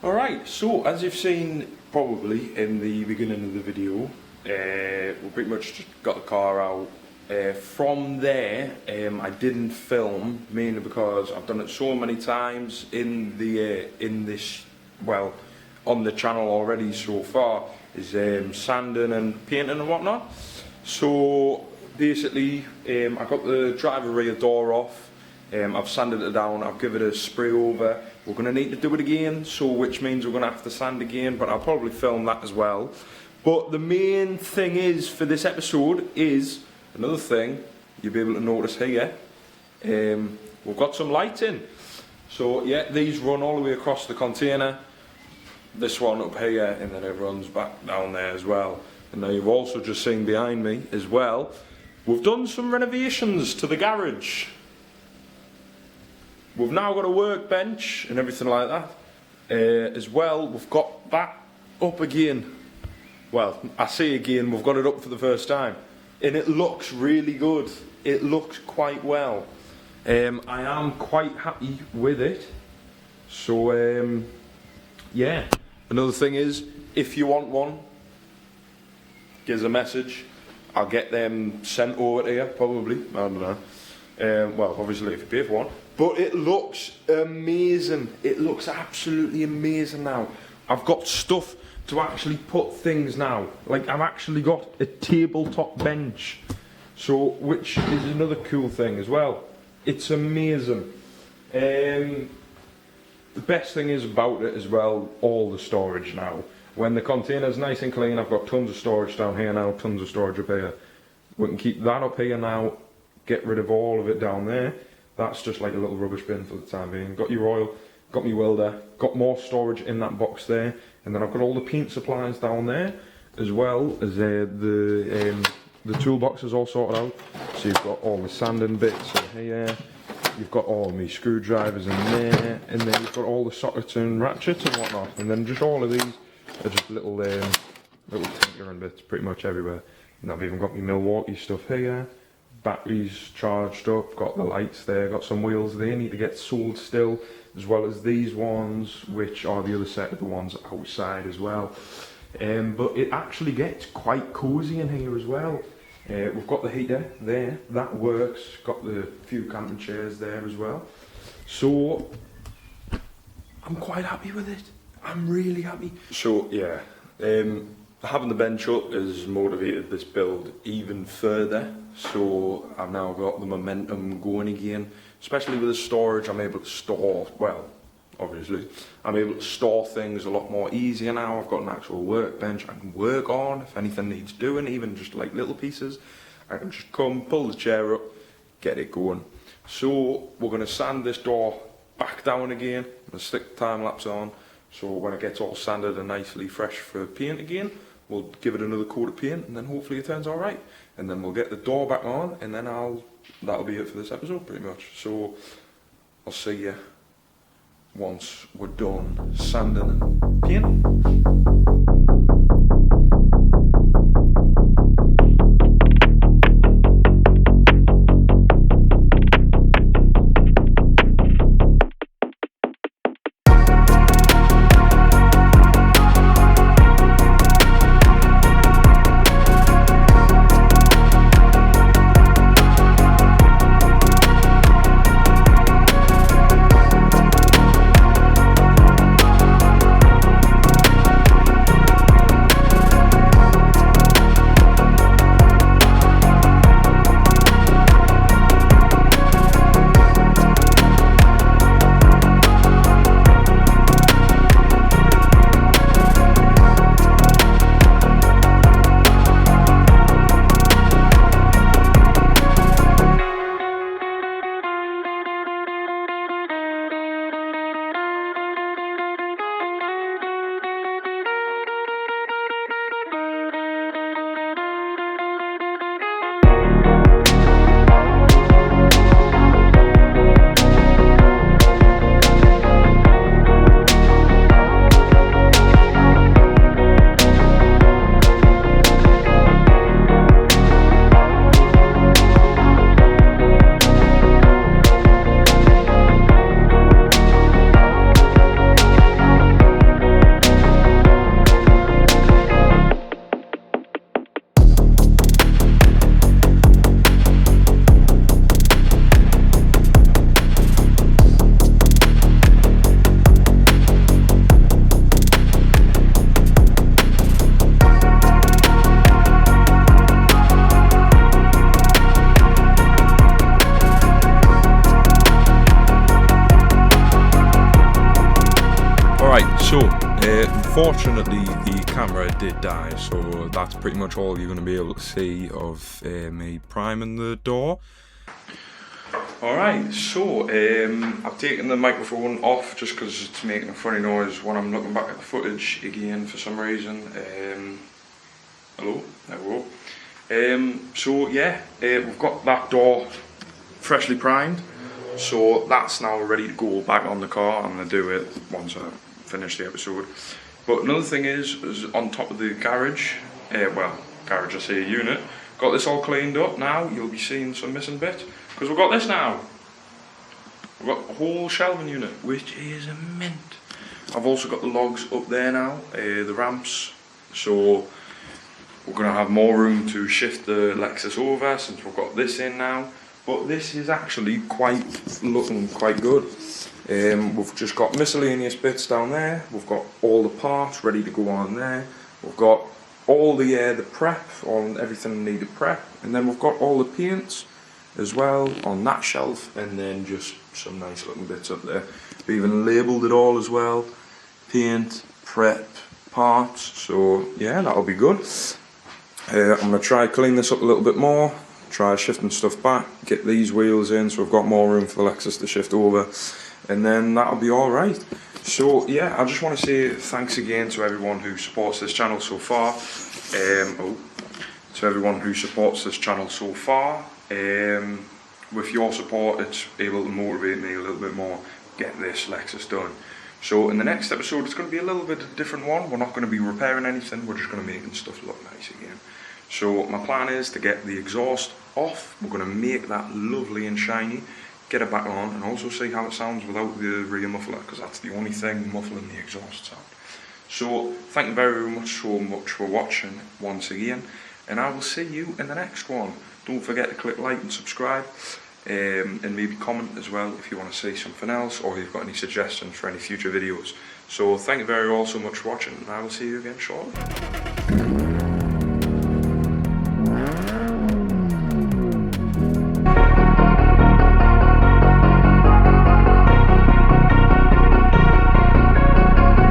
Alright, so as you've seen probably in the beginning of the video, we pretty much just got the car out. From there, I didn't film mainly because I've done it so many times in this on the channel already so far, is sanding and painting and whatnot. So basically, I got the driver rear door off. I've sanded it down, I've given it a spray over. We're going to need to do it again, so which means we're going to have to sand again, but I'll probably film that as well. But the main thing is for this episode is another thing you'll be able to notice here. We've got some lighting. So yeah, these run all the way across the container. This one up here, and then it runs back down there as well. And now you've also just seen behind me as well, we've done some renovations to the garage. We've now got a workbench and everything like that. As well, we've got that up again. Well, I say again, we've got it up for the first time. And it looks really good. It looks quite well. I am quite happy with it. So, yeah. Another thing is, if you want one, give us a message. I'll get them sent over to you, probably. I don't know. Well, obviously if you pay for one. But it looks amazing. It looks absolutely amazing now. I've got stuff to actually put things now. Like, I've actually got a tabletop bench. So, which is another cool thing as well. It's amazing. The best thing is about it as well, all the storage now. When the container's nice and clean, I've got tons of storage down here now, tons of storage up here. We can keep that up here now, get rid of all of it down there. That's just like a little rubbish bin for the time being. Got your oil, got my welder, got more storage in that box there, and then I've got all the paint supplies down there, as well as the toolbox is all sorted out. So you've got all the sanding bits in here, you've got all my screwdrivers in there, and then you've got all the sockets and ratchets and whatnot, and then just all of these are just little tinkering bits pretty much everywhere. And I've even got my Milwaukee stuff here. Batteries charged up, got the lights there, got some wheels they need to get sold still, as well as these ones, which are the other set of the ones outside as well. But it actually gets quite cosy in here as well. We've got the heater there, that works, got the few camping chairs there as well. So, I'm quite happy with it. I'm really happy. So, yeah, having the bench up has motivated this build even further. So I've now got the momentum going again, especially with the storage. I'm able to store, well, obviously, I'm able to store things a lot more easier now. I've got an actual workbench I can work on if anything needs doing, even just like little pieces. I can just come, pull the chair up, get it going. So we're going to sand this door back down again. I'm going to stick the time lapse on, so when it gets all sanded and nicely fresh for paint again, we'll give it another coat of paint, and then hopefully it turns all right. And then we'll get the door back on, and then that'll be it for this episode pretty much. So I'll see you once we're done sanding and painting. So, unfortunately the camera did die, so that's pretty much all you're going to be able to see of me priming the door. Alright, so I've taken the microphone off just because it's making a funny noise when I'm looking back at the footage again for some reason. Hello, there we go. So yeah, we've got that door freshly primed, so that's now ready to go back on the car. I'm going to do it once I finish the episode. But another thing is on top of the garage, garage I say unit, got this all cleaned up now. You'll be seeing some missing bits because we've got this now. We've got a whole shelving unit, which is a mint. I've also got the logs up there now, the ramps, so we're going to have more room to shift the Lexus over since we've got this in now. But this is actually looking quite good. We've just got miscellaneous bits down there. We've got all the parts ready to go on there. We've got all the prep on everything needed prep, and then we've got all the paints as well on that shelf, and then just some nice looking bits up there. We even labelled it all as well. Paint, prep, parts. So yeah, that'll be good. I'm going to try clean this up a little bit more. Try shifting stuff back, get these wheels in so we've got more room for the Lexus to shift over, and then that'll be alright. So yeah, I just want to say thanks again to everyone who supports this channel so far. To everyone who supports this channel so far. With your support, it's able to motivate me a little bit more, get this Lexus done. So in the next episode, it's going to be a little bit of a different one. We're not going to be repairing anything, we're just going to be making stuff look nice again. So my plan is to get the exhaust off. We're going to make that lovely and shiny, get it back on, and also see how it sounds without the rear muffler, because that's the only thing muffling the exhaust sound. So thank you very much for watching once again, and I will see you in the next one. Don't forget to click like and subscribe, and maybe comment as well if you want to see something else, or if you've got any suggestions for any future videos. So thank you very all so much for watching, and I will see you again shortly.